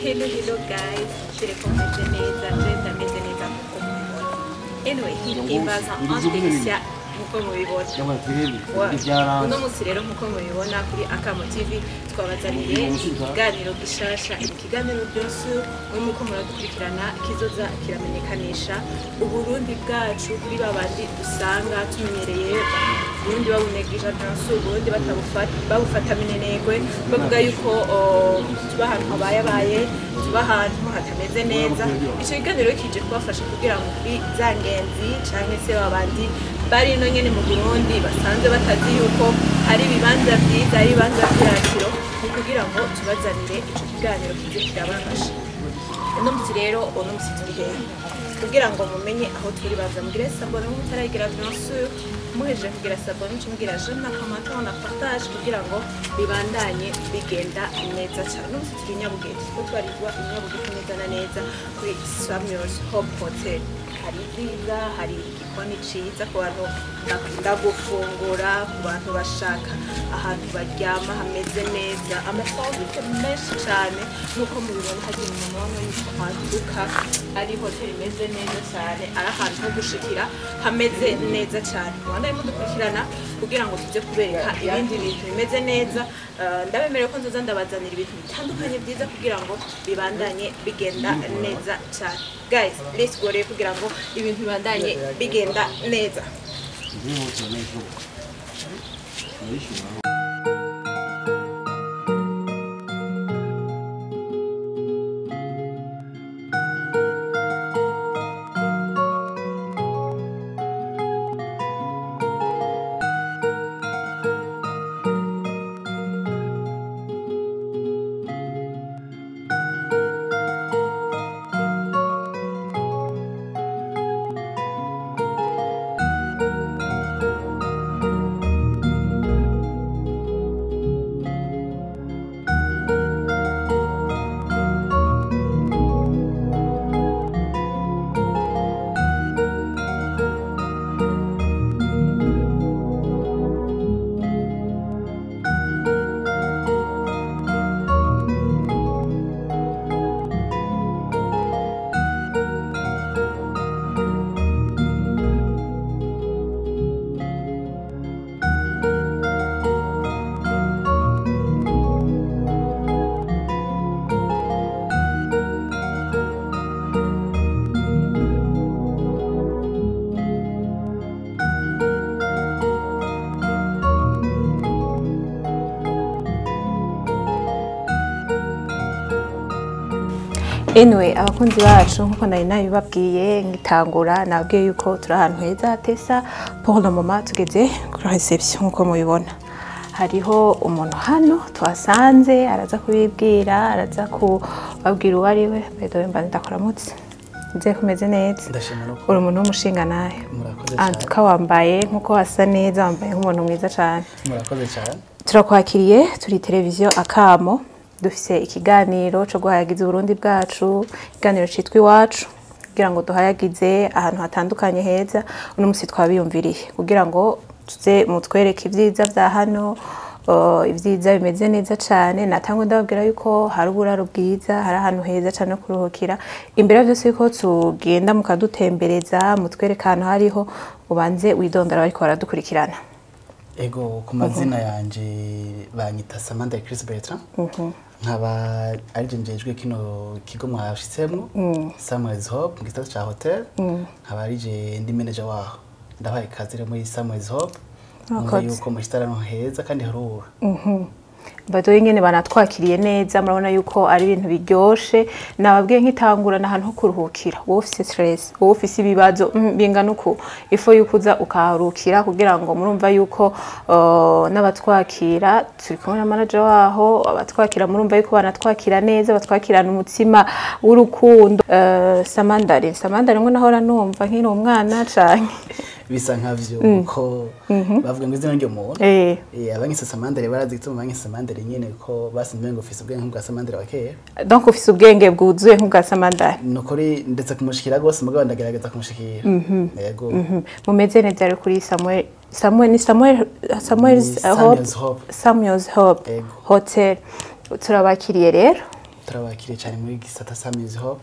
Hello guys, shire komeze neza, jenda meze neza kuko mubibona. Anyway, Ikibanza anspecial muko mubibona. Uno musi rero muko mubibona kuri Akamo Tv twabazaniye ikiganiro gishasha. Ikiganiro byose muko muradukurikirana kizoza kiramenyekanisha uburundi bwacu kuri babandi dusanga tumenyereye Burundi babunegija byansu Burundi babufata minenegwe bavuga yuko tuba ahantu habaye tuba ahantu hatameze neza. Ico kiganiro kije kubafasha kugira ngo kuri zangenzi canke se babandi bari no nyene mu Burundi basanze batazi yuko hari bibanza byiza ibibanza vyiratiro kugira ngo tubazanire ico kiganiro kije kirabafasha. Uno musi rero turi hehe kugira ngo mumenye aho turi baza mugire sabone mutarayigira byose muheje kugira sabone mugira j'aime na commentaire na partage kugira ngo bibandanye bigenda neza cyane. Uno musi turi Nyabugete ko twarizwa Nyabugete neza na neza kuri Samuel's Home Hotel. Hari ciza, hari igikoni ciza ku bantu bakunda gufungura, ku bantu bashaka ahantu baryama hameze neza, amasaha menshi cyane nuko mubibona hari umuntu wano yitwaduka ari hotel imeze neza cyane, ari ahantu ho gushikira hameze neza cyane. Rwanda imudukurikirana kugira ngo tujye kubereka ibindi bintu bimeze neza. Ndabemerera ko nzoza ndabazanira ibintu bitandukanye byiza kugira ngo bibandanye bigenda neza cyane. Guys, let's go rero kugira ngo ibintu bibandanye bigenda neza. Anyway, abakunzi bacu nkuko nari nabibabwiye ngitangura nabwiye yuko turi ahantu heza tesa pour le moment tugeze kuri reception nkuko mubibona. Hariho umuntu hano twasanze araza kubibwira, araza kubabwira uwari we. Bedo mba ndakoramutse. Nze kumeze neza. Ndashimira uri umuntu w'umushinga naye. Murakoze cyane. Antuka wambaye nkuko wasa neza, wambaye nk'umuntu mwiza cyane. Murakoze cyane. Turakwakiriye turi televiziyo Akamo. Dufise ikiganiro cyo guhayagiza Burundi bwacu, ikiganiro citwa iwacu kugira ngo duhayagize ahantu hatandukanye heza. Uno musi twabiyumviriye kugira ngo tuze mutwereke ivyiza bya hano, ivyiza bimeze neza cyane. Natangwe ndababwira yuko hari uburaro bwiza, hari ahantu heza cyane kuruhukira. Imbere byose yuko tugenda mukadutembereza, mutwereka ahantu hariho, ubanze widondora bariko baradukurikirana. Ego ku mazina yanje banyita Samantha Chris Bertrand. Nkaba ari njejwe kino kigo mwashitsemwo Samuel's Hope mu gitatu ca hotel. Nkaba ari ndi manager waho. Ndabaye kazire muri Samuel's Hope. Numva yuko mushitara no heza kandi harura. Badoye nyene banatwakiriye neza, murabona yuko ari ibintu biryoshe. Nababwiye nkitangura na hantu ho kuruhukira. Wowe ufise stress, wowe ufise ibibazo bingana uko ifo yukuza ukaharukira kugira ngo murumva yuko n'abatwakira turi kumwe na manager waho, abatwakira murumva yuko banatwakira neza, batwakirana umutima w'urukundo. Samandari ngo nahora numva nkiri umwana canke bisa nkavyo ko bavuga ngo izina ryo muntu abanyise Samandari barazi gituma abanyise Samandari nyene ko basinze ngo ufise ubwenge nk'ubwa Samandari wakera. Donc ufise ubwenge bwuzuye nk'ubwa Samandari. Nukuri ndetse kumushikira gose mugabo ndagerageza kumushikira. Yego. Mumeze neza ari kuri Samuel's Hope Hotel. Turabakiriye rero turabakiriye cyane muri gisata sa music hop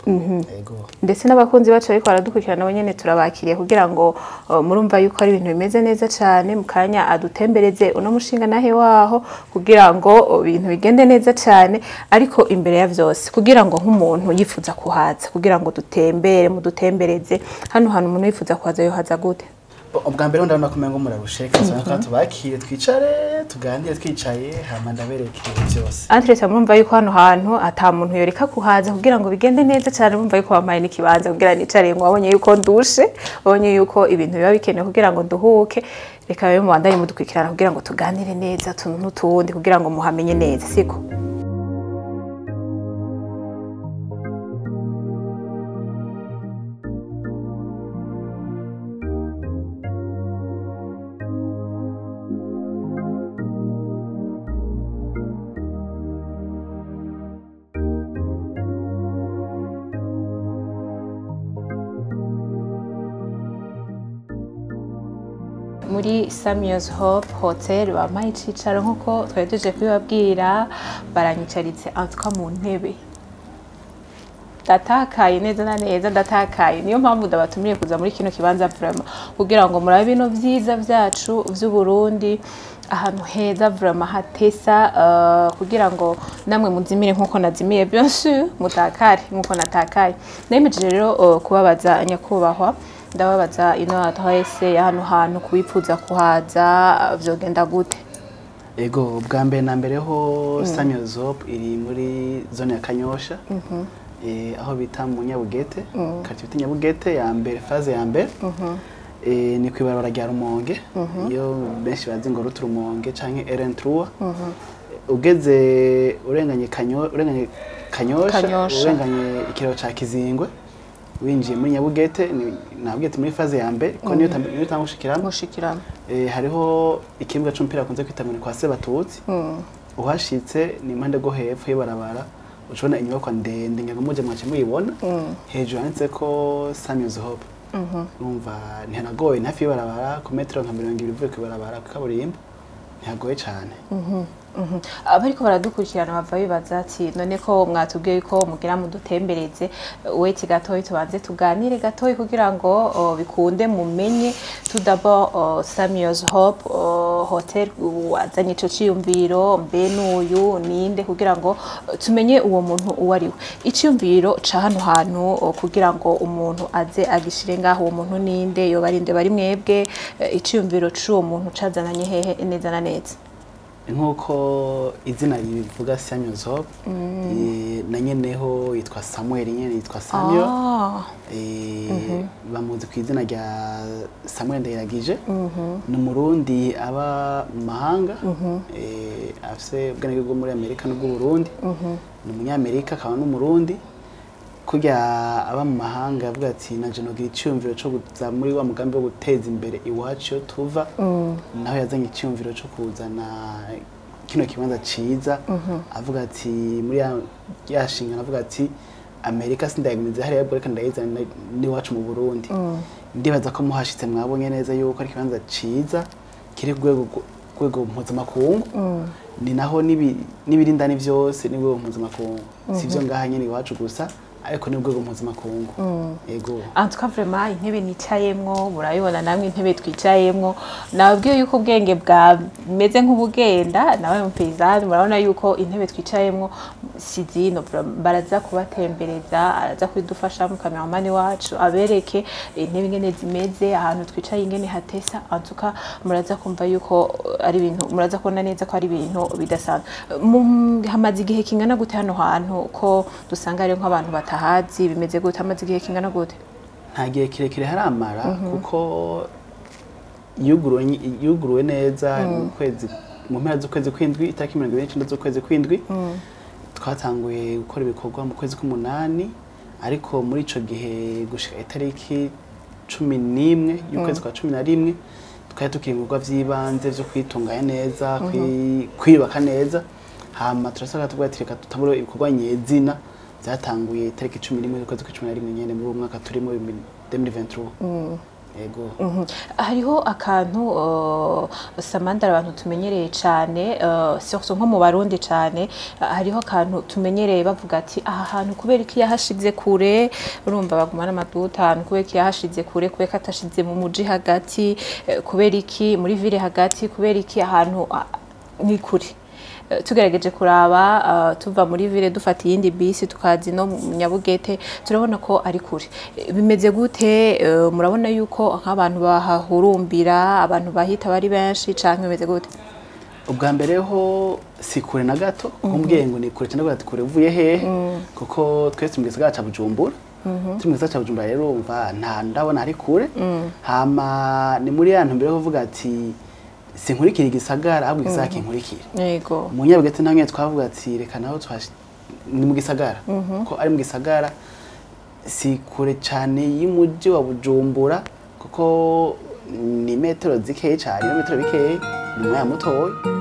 yego ndetse n'abakunzi bacu ariko baradukurikirana nabo nyene turabakiriye kugira ngo murumva yuko ari ibintu bimeze neza cyane mukanya adutembereze uno mushinga nahe waho kugira ngo ibintu bigende neza cyane ariko imbere ya vyose kugira ngo nk'umuntu yifuza kuhaza kugira ngo dutembere mudutembereze hano hantu umuntu yifuza kuhaza yo haza gute ubwa mbere ndabona kumengo murarusheka cyane tubakire twicare tuganire twicaye hama ndabereke byose Andresa murumva yuko hano hantu ata muntu yoreka kuhaza kugira ngo bigende neza cyane murumva yuko bamaye n'ikibanza kugira nicare ngo abonye yuko ndushe abonye yuko ibintu biba bikenewe kugira ngo nduhuke reka babe mu bandanye mudukwikirana kugira ngo tuganire neza tuntu n'utundi kugira ngo muhamenye neza siko muri Samuel's Hope Hotel bamaye icicaro nkuko twajeje kubibabwira baranyicaritse antuka mu ntebe datakaye neza na neza datakaye niyo mpamvu ndabatumiriye kuza muri kino kibanza vraiment kugira ngo murabe bino vyiza vyacu vy'u Burundi ahantu heza vraiment hatesa kugira ngo namwe muzimire nkuko nazimiye bien sûr mutakare nkuko natakaye nemeje rero kubabaza nyakubahwa ndababaza ino adresse ya hano hantu kubipfuza kuhaza vyogenda gute ego bwa mbere na mbere ho Samuel's Hope iri muri zone ya Kanyosha aho bita mu Nyabugete quartier bita Nyabugete ya mbere phase ya mbere ni kwibarabara rya Rumonge iyo benshi bazi ngo rutu Rumonge canke RN3 ugeze urenganye Kanyosha urenganye ikiraro ca Kizingwe winjiye muri Nyabugete nabugete muri phase ya mbere ko niyo tangushikiramo hariho ikibuga cy'umupira kunze kwitamira kwa Sebatutsi uhashitse ni impande go hepfo y'barabara ucubona inyubako ndende ngira muje mwache muyibona hejuru handitse ko Samuel's Hope numva ntihanagoye hafi y'barabara ku metero nka 20 uvuye ku barabara kaburimbo ntihagoye cyane abariko baradukurikirana bava bibaza ati none ko mwatubwiye ko mugira mudutembereze weti gatoyi tubanze tuganire gatoyi kugira ngo bikunde mumenye tout d'abord Samuel's Hope Hotel wazanye ico ciyumviro mbe n'uyu ninde kugira ngo tumenye uwo muntu uwariwe iciyumviro ca hano hantu kugira ngo umuntu aze agishire ngaho uwo muntu ninde yo barinde bari mwebwe iciyumviro c'uwo muntu cazananye hehe neza na neza nkuko izina rivuga Samuel's Hope na nyeneho yitwa Samuel nyene yitwa Samuel bamuzi ku izina rya Samuel Ndayiragije ni Umurundi aba mu mahanga afise ubwanege bwo muri Amerika n'ubwo Burundi ni Umunyamerika akaba n'Umurundi kujya aba mu mahanga yavuga ati naje nogira icyumviro cyo kuza muri wa mugambi wo guteza imbere iwacu tuva naho yazanye icyumviro cyo kuzana kino kibanza ciza avuga ati muri yashinga avuga ati Amerika sindayimize hari yabwo reka ndayizana ni wacu mu Burundi ndibaza ko muhashitse mwabonye neza yuko ari kibanza ciza kiri kwego mpuzamakungu ni naho nibirindani vyose ni rwego mpuzamakungu sivyo ngaha nyene iwacu gusa ariko ni rwego mpuzamakungu yego antuka vraiment intebe nicayemwo murabibona namwe intebe twicayemwo nabwiye yuko ubwenge bwa meze nk'ubugenda nawe mu paysan murabona yuko intebe twicayemwo sizino baraza kubatembereza araza kwidufasha mu cameraman wacu abereke intebe ngene zimeze ahantu twicaye ingene hatesa antuka muraza kumva yuko ari ibintu muraza kubona neza ko ari ibintu bidasanzwe hamaze igihe kingana gute hano hantu ko dusanga ari nk'abantu batahazi bimeze gute hamaze igihe kingana gute nta gihe kirekire haramara kuko yuguruwe neza mu mpera z'ukwezi kw'indwi itariki 29 z'ukwezi kw'indwi twatanguye gukora ibikorwa mu kwezi k'umunani ariko muri ico gihe gushika itariki 11 y'ukwezi kwa 11 twari tukiri mu bikorwa vy'ibanze vyo kwitunganya neza kwiyubaka neza hama turasaka tubwatireka tutaburo ibikorwa nyezina zatanguye itariki 11 y'ukwezi kwa 11 nyene muri mwaka turimo 2023 yego hariho akantu Samantha abantu tumenyereye cyane surtout nko mu Barundi cyane hariho akantu tumenyereye bavuga ati aha hantu kubera iki yahashize kure urumva bagumana amaduta kubera iki yahashize kure kubera katashize mu muji hagati kubera iki muri ville hagati kubera iki ahantu ni kure tugerageje kuraba tuva muri ville dufata yindi bisi tukazi no Nyabugete turabona ko ari kure bimeze gute murabona yuko nk'abantu bahahurumbira abantu bahita bari benshi canke bimeze gute ubwa mbere ho si kure na gato kumbwiye ngo ni kure cyane gute kure uvuye he kuko twese mu gisagara ca Bujumbura turi mu gisagara ca Bujumbura rero umva nta ndabona ari kure hama ni muri ya ntumbero kuvuga ati sinkurikira igisagara ahubwo igisagara kinkurikira yego mu Nyabugete namwe twavuga ati reka naho ni mu gisagara ko ari mu gisagara si kure cyane y'umuji wa Bujumbura kuko ni metero zikeye cyane metero bikeye ni mu ya mutoya